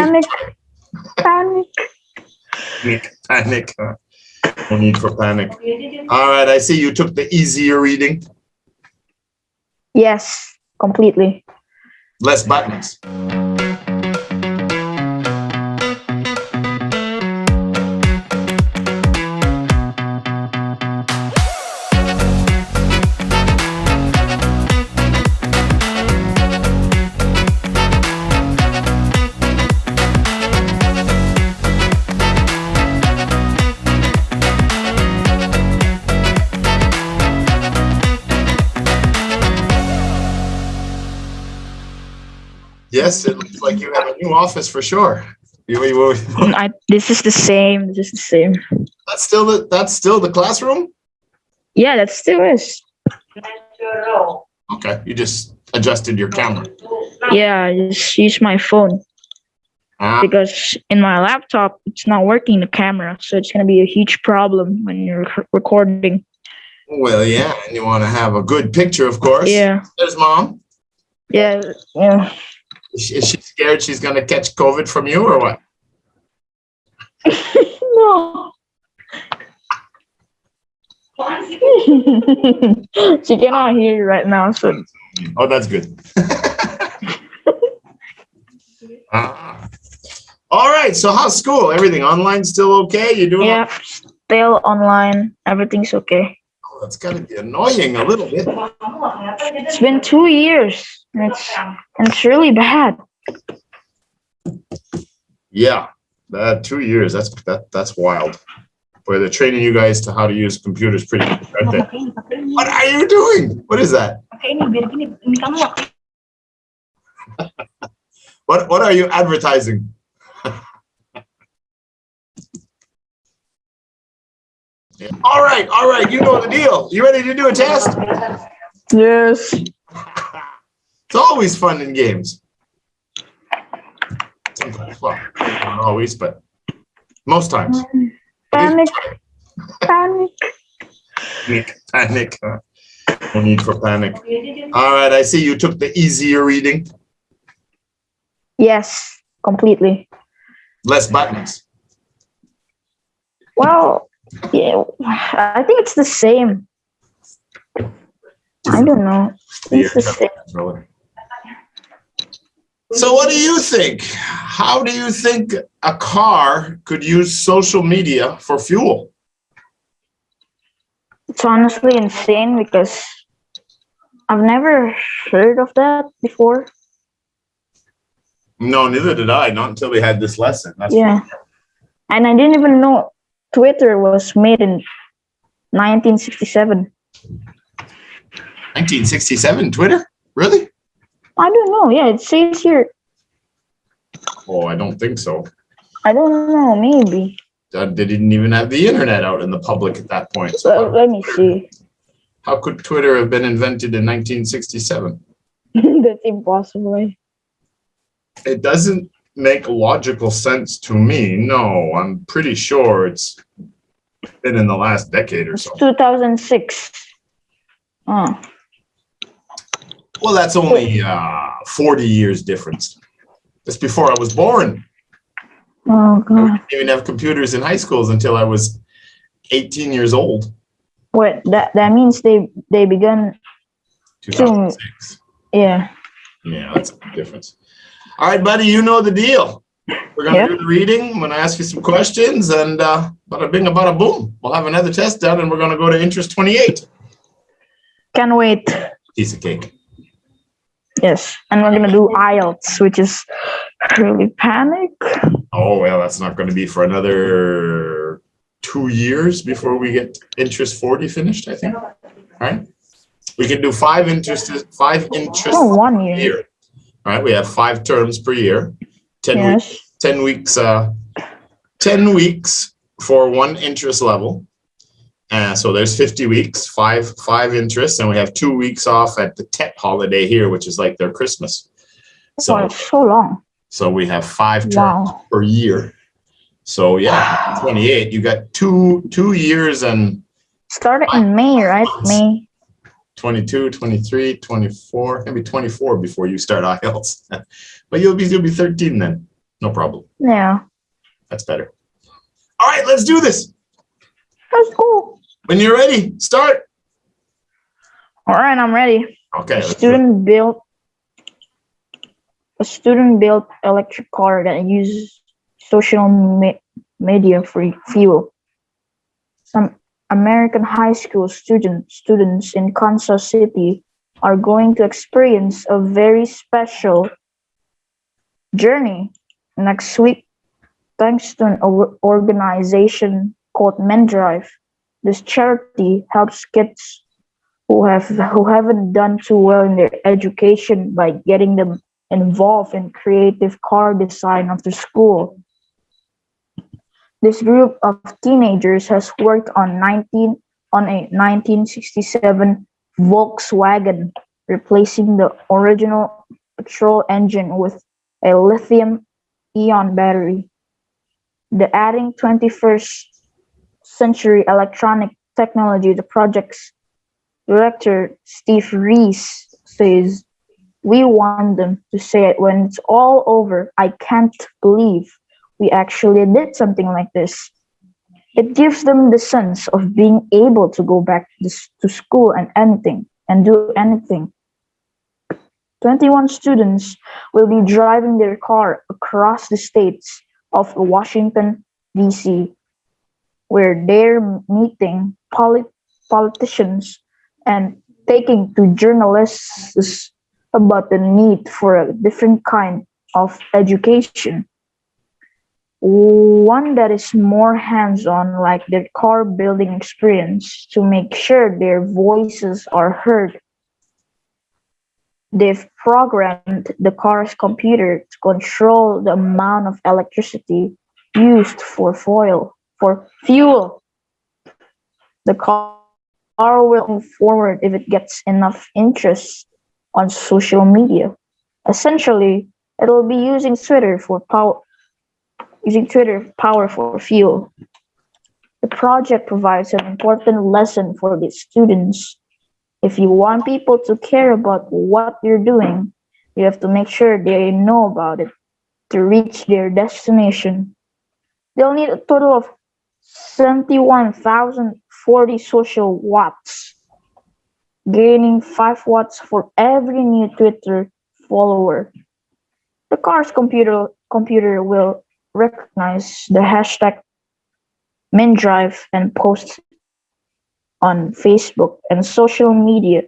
Panic. Panic. Panic. No need for panic. All right, I see you took the easier reading. Yes, completely. Less buttons. Yes, it looks like you have a new office for sure. This is the same. This is the same. That's still the classroom? Yeah, that still is. Okay, you just adjusted your camera. Yeah, I just use my phone because in my laptop it's not working, the camera, so it's gonna be a huge problem when you're recording. Well, yeah, and you want to have a good picture, of course. Yeah. There's Mom. Yeah. Is she scared she's gonna catch COVID from you or what? No. She cannot hear you right now, so. Oh, that's good. All right, so how's school? Everything online still okay? You doing? Yeah, still online. Everything's okay. Oh, that's gotta be annoying a little bit. It's been 2 years. And it's really bad. Yeah, 2 years. That's wild. Boy, they're training you guys to how to use computers pretty good, aren't they? What are you doing? What is that? What are you advertising? Yeah. All right. You know the deal. You ready to do a test? Yes. It's always fun in games. Well, not always, but most times. Panic. Panic. Panic. No need for panic. All right, I see you took the easier reading. Yes, completely. Less buttons. Well, yeah, I think it's the same. I don't know. It's the same. So what do you think? How do you think a car could use social media for fuel? It's honestly insane because I've never heard of that before. No, neither did I. Not until we had this lesson. Yeah. And I didn't even know Twitter was made in 1967. 1967, Twitter? Really? I don't know. Yeah, it says here. Oh, I don't think so. I don't know. Maybe. They didn't even have the internet out in the public at that point. So Let me see. How could Twitter have been invented in 1967? That's impossible. It doesn't make logical sense to me. No, I'm pretty sure it's been in the last decade or so. 2006. Oh. Well, that's only 40 years difference. That's before I was born. Oh, We God. didn't even have computers in high schools until I was 18 years old. Wait, that means they began 2006. Yeah. Yeah, that's a big difference. All right, buddy, you know the deal. We're going to do the reading. I'm going to ask you some questions, and bada bing, bada boom. We'll have another test done, and we're going to go to interest 28. Can't wait. Piece of cake. Yes, and we're gonna do IELTS, which is really panic. Oh, well, that's not going to be for another 2 years before we get interest 40 finished, I think. All right. We can do 5 interests Oh, 1 year. a year. All right, we have 5 terms per year. 10 weeks 10 weeks for 1 interest level. So there's 50 weeks, five interests, and we have 2 weeks off at the Tet holiday here, which is like their Christmas. So it's so long. So we have 5 terms per year. So yeah, 28. You got two years and started in May, right? May. 22, 23, 24, maybe 24 before you start IELTS. But you'll be 13 then. No problem. Yeah. That's better. All right, let's do this. That's cool. When you're ready, start. All right, I'm ready. Okay. A student-built electric car that uses social media for fuel. Some American high school students in Kansas City are going to experience a very special journey next week thanks to an organization called MINDDRIVE. This charity helps kids who haven't done too well in their education by getting them involved in creative car design after school. This group of teenagers has worked on a 1967 Volkswagen, replacing the original petrol engine with a lithium-ion battery. The adding 21st century electronic technology, the project's director Steve Reese says, "We want them to say it when it's all over. I can't believe we actually did something like this." It gives them the sense of being able to go back to school and do anything. 21 students will be driving their car across the states of Washington, D.C., where they're meeting politicians and taking to journalists about the need for a different kind of education. One that is more hands-on, like their car building experience, to make sure their voices are heard. They've programmed the car's computer to control the amount of electricity used for fuel. The car will move forward if it gets enough interest on social media. Essentially, it'll be using Twitter power for fuel. The project provides an important lesson for the students. If you want people to care about what you're doing, you have to make sure they know about it to reach their destination. They'll need a total of 71,040 social watts, gaining 5 watts for every new Twitter follower. The car's computer will recognize the hashtag MINDDRIVE and post on Facebook and social media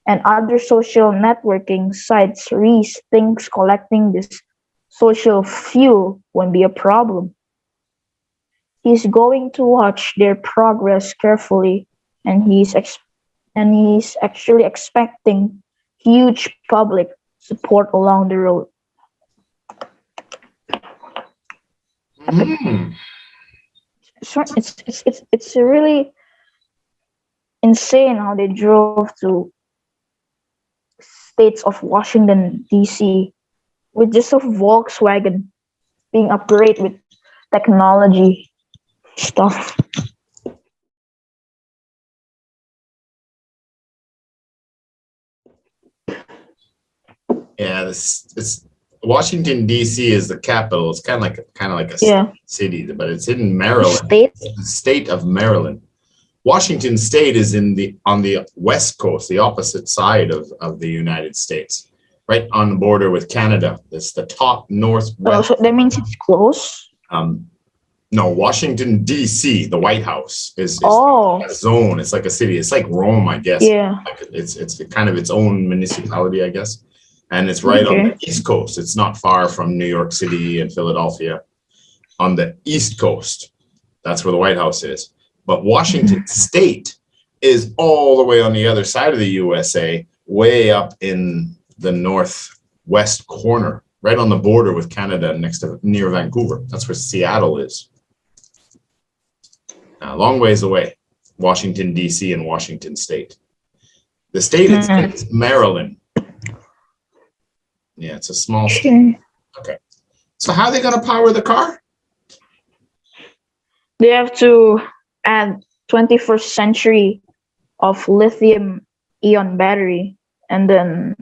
and other social networking sites. Reese thinks collecting this social fuel won't be a problem. He's going to watch their progress carefully, and he's actually expecting huge public support along the road. It's really insane how they drove to states of Washington D.C. with just a Volkswagen being upgraded with technology stuff. Yeah, it's Washington D.C. is the capital. It's kind of like a city, but it's in Maryland. The state of Maryland. Washington State is on the west coast, the opposite side of the United States, right on the border with Canada. It's the top northwest. Oh, so that means it's close? No, Washington D.C., the White House is a zone. It's like a city. It's like Rome, I guess. Yeah. Like it's kind of its own municipality, I guess. And it's right on the East Coast. It's not far from New York City and Philadelphia. On the East Coast, that's where the White House is. But Washington State is all the way on the other side of the USA, way up in the northwest corner, right on the border with Canada, near Vancouver. That's where Seattle is. A long ways away, Washington, D.C. and Washington State. The state is Maryland. Yeah, it's a small state. Okay. So how are they going to power the car? They have to add 21st century of lithium-ion battery and then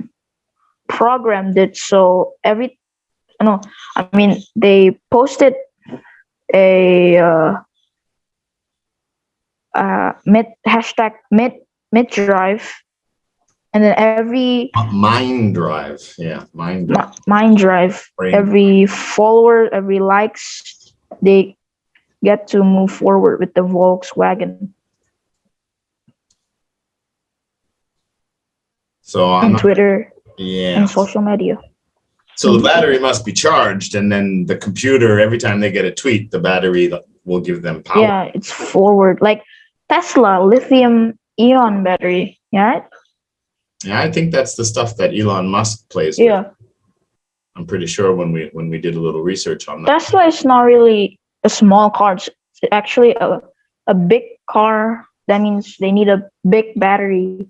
programmed it so no, I mean they posted a hashtag MINDDRIVE, and then every MINDDRIVE, yeah, MINDDRIVE. MINDDRIVE, every follower, every likes, they get to move forward with the Volkswagen. So on Twitter, yeah, and social media. So the battery must be charged, and then the computer, every time they get a tweet, the battery will give them power. Yeah, it's forward, like Tesla lithium-ion battery. Yeah. Yeah, I think that's the stuff that Elon Musk plays with. Yeah. I'm pretty sure when we did a little research on that. Tesla is not really a small car. It's actually a big car. That means they need a big battery.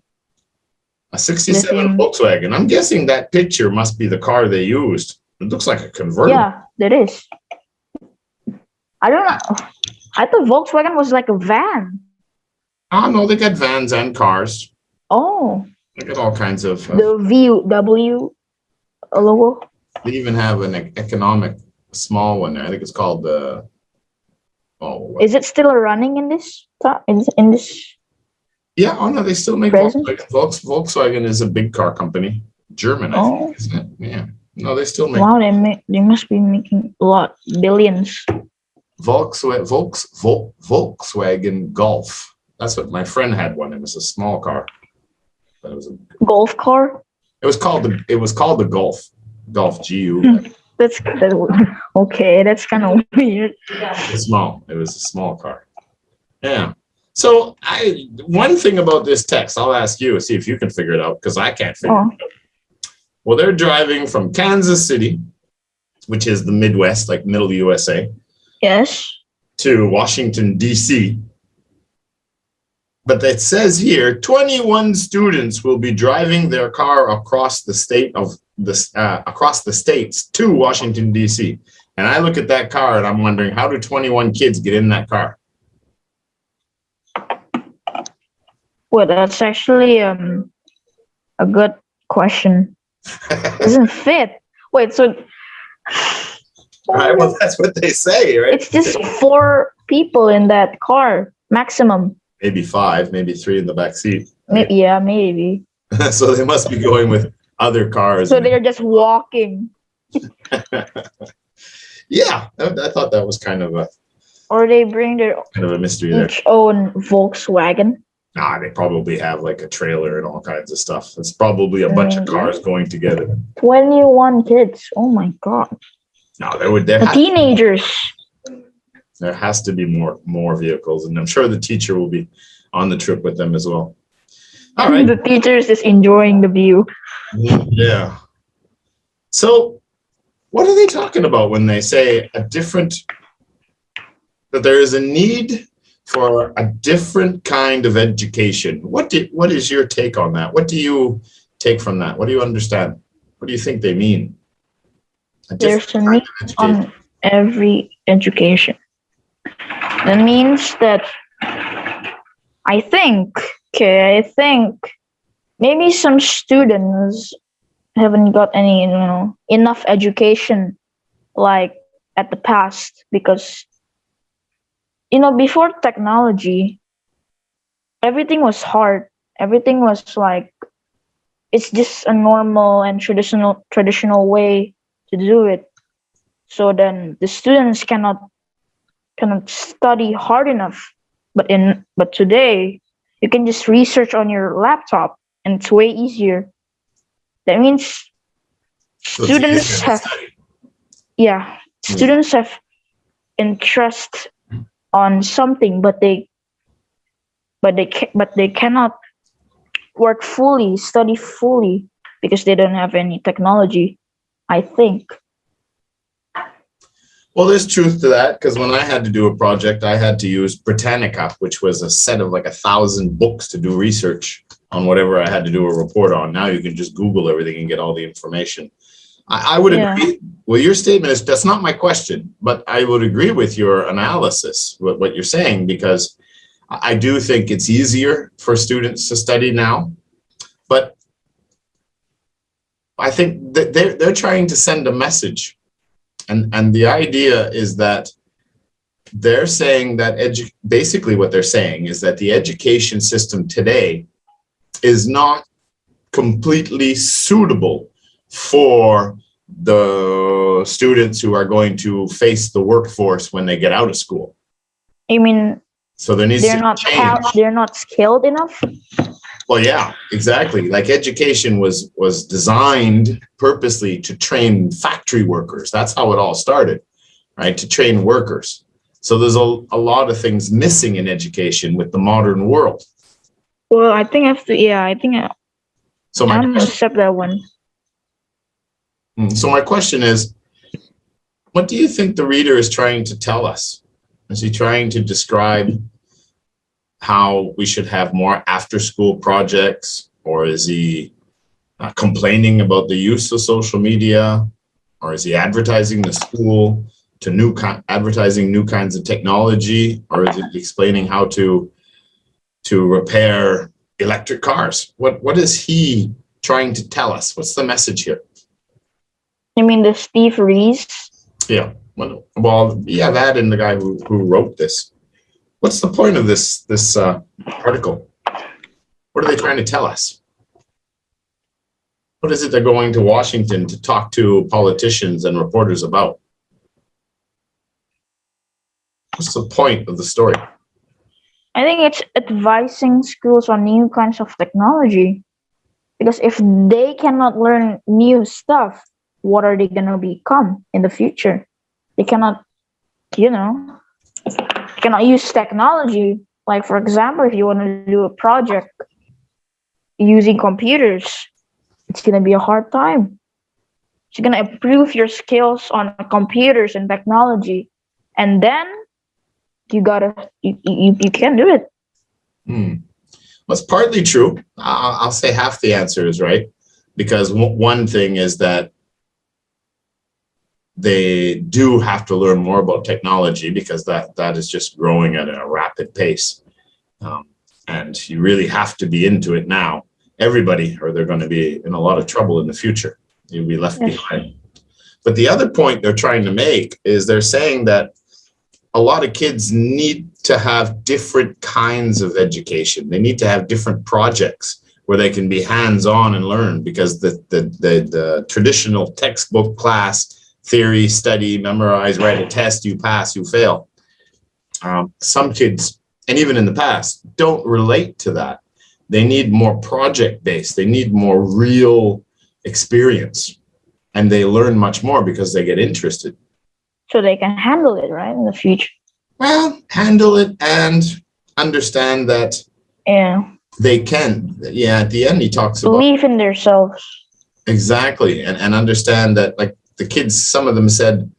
A 67 Volkswagen. I'm guessing that picture must be the car they used. It looks like a convertible. Yeah, it is. I don't know. I thought Volkswagen was like a van. Oh, no, they got vans and cars. Oh. They got all kinds of... the VW logo. They even have an economic small one. I think it's called the... Is it still running in this? In this? Yeah, oh no, they still make Volkswagen. Volkswagen is a big car company. German, I think, isn't it? Yeah. No, they still make... Wow, they must be making a lot, billions. Volkswagen Golf. That's what my friend had one. It was a small car. But it was a golf car? It was called the Golf. Golf GU. That's okay, that's kind of weird. It's small. It was a small car. Yeah. So one thing about this text, I'll ask you, see if you can figure it out, because I can't figure it out. Well, they're driving from Kansas City, which is the Midwest, like middle USA. Yes. To Washington, D.C. But it says here, 21 students will be driving their car across the states to Washington, D.C. And I look at that car and I'm wondering, how do 21 kids get in that car? Well, that's actually a good question. Doesn't fit. Wait, so... All right, well, that's what they say, right? It's just 4 people in that car, maximum. Maybe 5, maybe 3 in the back seat. Right? Yeah, maybe. So they must be going with other cars. So they're just walking. Yeah, I thought that was kind of a... Or they bring their kind of a mystery each own Volkswagen. Nah, they probably have like a trailer and all kinds of stuff. It's probably a bunch of cars going together. 21 kids. Oh my God. No, teenagers. There has to be more vehicles, and I'm sure the teacher will be on the trip with them as well. All right. The teacher is just enjoying the view. Yeah. So what are they talking about when they say that there is a need for a different kind of education? What is your take on that? What do you take from that? What do you understand? What do you think they mean? There's a need on every education. That means that I think maybe some students haven't got any, enough education like at the past, because before technology, everything was hard. Everything was like, it's just a normal and traditional way to do it. So then the students cannot study hard enough. But today, you can just research on your laptop, and it's way easier. That means students have interest on something, but they cannot work fully, study fully, because they don't have any technology, I think. Well, there's truth to that, because when I had to do a project, I had to use Britannica, which was a set of like 1,000 books to do research on whatever I had to do a report on. Now you can just Google everything and get all the information. I would agree. Well, your statement is, that's not my question, but I would agree with your analysis, what you're saying, because I do think it's easier for students to study now. But I think that they're trying to send a message And the idea is that they're saying that basically what they're saying is that the education system today is not completely suitable for the students who are going to face the workforce when they get out of school. You mean so there needs they're to not change. they're not skilled enough? Well, yeah, exactly. Like education was designed purposely to train factory workers. That's how it all started, right? To train workers. So there's a lot of things missing in education with the modern world. Well, I think I have to. Yeah, I think So I'm gonna accept that one. So my question is, what do you think the reader is trying to tell us? Is he trying to describe how we should have more after-school projects, or is he complaining about the use of social media, or is he advertising the school to advertising new kinds of technology, or is he explaining how to repair electric cars? What is he trying to tell us? What's the message here? You mean the Steve Rees? Yeah. Well, yeah, that and the guy who wrote this. What's the point of this article? What are they trying to tell us? What is it they're going to Washington to talk to politicians and reporters about? What's the point of the story? I think it's advising schools on new kinds of technology. Because if they cannot learn new stuff, what are they going to become in the future? They cannot, cannot use technology. Like, for example, if you want to do a project using computers, it's going to be a hard time. You're going to improve your skills on computers and technology, and then you can do it. Well, it's partly true. I'll say half the answer is right, because one thing is that they do have to learn more about technology, because that is just growing at a rapid pace. And you really have to be into it now, everybody, or they're going to be in a lot of trouble in the future. You'll be left behind. But the other point they're trying to make is they're saying that a lot of kids need to have different kinds of education. They need to have different projects where they can be hands-on and learn, because the traditional textbook class, theory, study, memorize, write a test, you pass, you fail. Some kids, and even in the past, don't relate to that. They need more project-based. They need more real experience, and they learn much more because they get interested. So they can handle it, right, in the future. Well, handle it and understand that they can. Yeah, at the end he talks about believe in themselves. Exactly, and understand that, like, the kids, some of them said,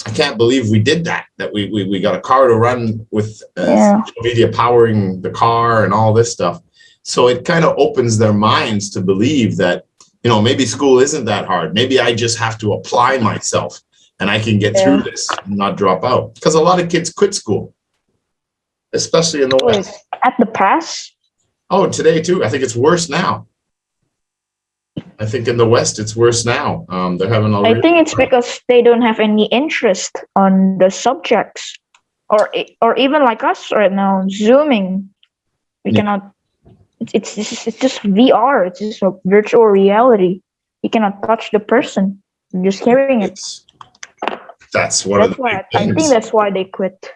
I can't believe we did that we got a car to run with social media powering the car and all this stuff. So it kind of opens their minds to believe that, maybe school isn't that hard. Maybe I just have to apply myself and I can get through this and not drop out. Because a lot of kids quit school, especially in the West. At the past? Oh, today too. I think it's worse now. I think in the West it's worse now. They're having a I think it's because they don't have any interest on the subjects, or even like us right now, Zooming. We cannot. It's just VR. It's just a virtual reality. You cannot touch the person. You're just hearing it. That's one of the why things. I think that's why they quit.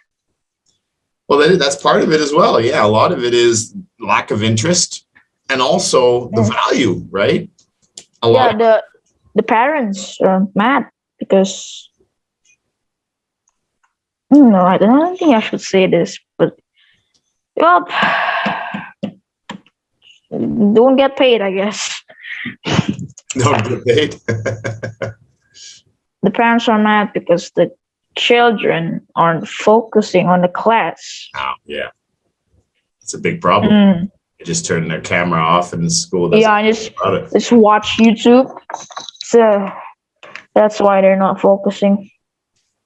Well, that's part of it as well. Yeah, a lot of it is lack of interest, and also the value, right? The parents are mad because I don't think I should say this, but don't get paid, I guess. Don't get paid. The parents are mad because the children aren't focusing on the class. Oh, yeah. It's a big problem. They just turn their camera off in the school. Just watch YouTube. So that's why they're not focusing.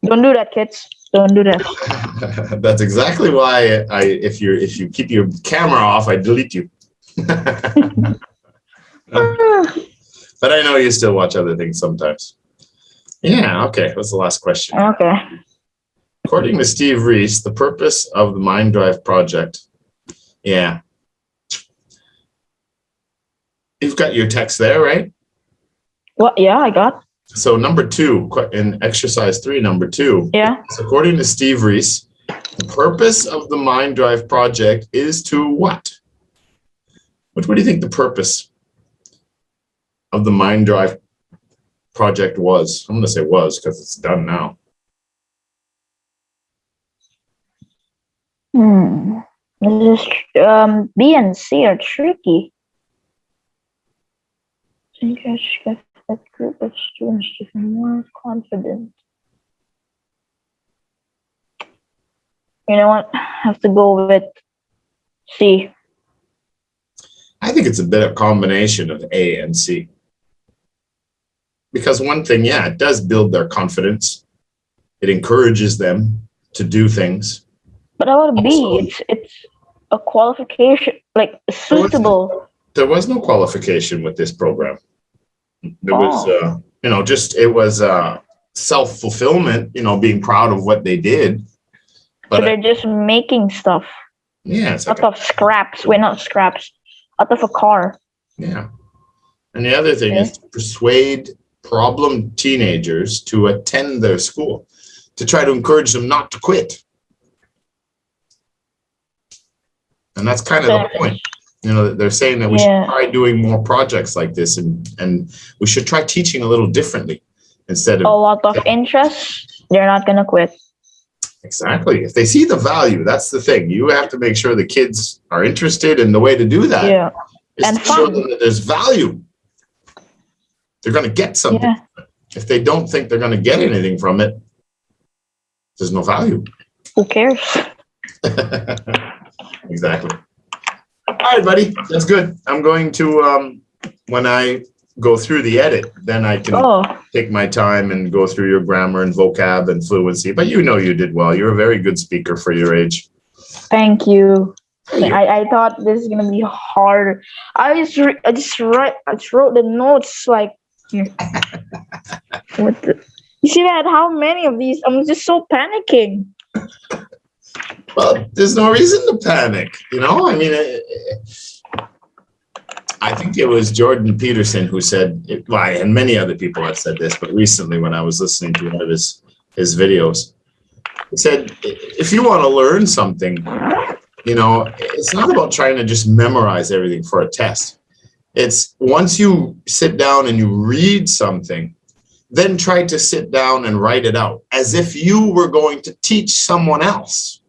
Don't do that, kids. Don't do that. That's exactly why if you keep your camera off, I delete you. But I know you still watch other things sometimes. Yeah, okay. What's the last question? Okay. According to Steve Reese, the purpose of the MINDDRIVE project. Yeah. You've got your text there, right? What? Yeah, I got. So number 2, in exercise 3, number 2. Yeah. According to Steve Reese, the purpose of the MINDDRIVE project is to what? What do you think the purpose of the MINDDRIVE project was? I'm going to say was because it's done now. This is B and C are tricky. That group of students to be more confident. You know what? I have to go with C. I think it's a bit of combination of A and C. Because one thing, yeah, it does build their confidence. It encourages them to do things. But how about Also, B? It's a qualification, like suitable. There was no qualification with this program. There was, it was self-fulfillment, being proud of what they did. But So they're just making stuff yeah, it's like out of scraps. Wait, not scraps. Out of a car. yeah. And the other thing is to persuade problem teenagers to attend their school, to try to encourage them not to quit. And that's kind of the point. They're saying that we should try doing more projects like this, and we should try teaching a little differently instead of A lot of interest. They're not gonna quit. Exactly. If they see the value, that's the thing. You have to make sure the kids are interested, and the way to do that is And to show them that there's value. They're going to get something. Yeah. If they don't think they're going to get anything from it, there's no value. Who cares? Exactly. All right, buddy. That's good. I'm going to, when I go through the edit, then I can take my time and go through your grammar and vocab and fluency. But you did well. You're a very good speaker for your age. Thank you. I thought this is gonna be hard. I just wrote the notes like. What the? You see that? How many of these? I'm just so panicking. Well, there's no reason to panic. I mean, I think it was Jordan Peterson who said, and many other people have said this, but recently when I was listening to one of his videos, he said, if you want to learn something, it's not about trying to just memorize everything for a test. It's once you sit down and you read something, then try to sit down and write it out as if you were going to teach someone else.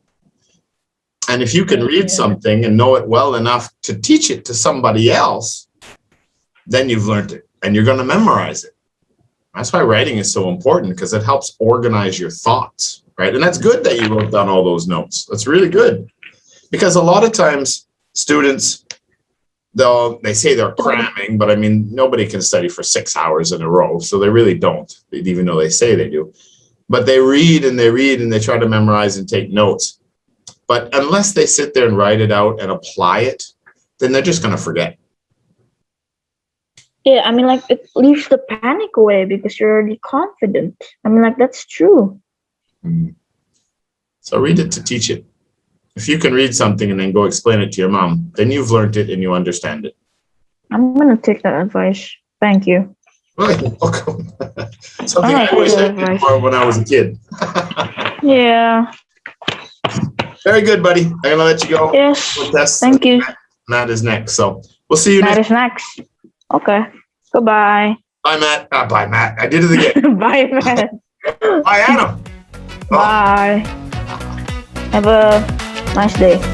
And if you can read something and know it well enough to teach it to somebody else, then you've learned it and you're going to memorize it. That's why writing is so important, because it helps organize your thoughts, right? And that's good that you wrote down all those notes. That's really good, because a lot of times students, they say they're cramming, but I mean, nobody can study for 6 hours in a row. So they really don't, even though they say they do. But they read and they try to memorize and take notes. But unless they sit there and write it out and apply it, then they're just going to forget. Yeah, I mean, like, it leaves the panic away because you're already confident. I mean, like, that's true. So read it to teach it. If you can read something and then go explain it to your mom, then you've learned it and you understand it. I'm going to take that advice. Thank you. Well, you're welcome. Something I always said when I was a kid. Yeah. Very good, buddy. I'm going to let you go. Yes. Thank you. Matt is next. So we'll see you Matt is next. Okay. Goodbye. Bye, Matt. Bye, Matt. I did it again. Bye, Matt. Bye, Adam. Bye. Have a nice day.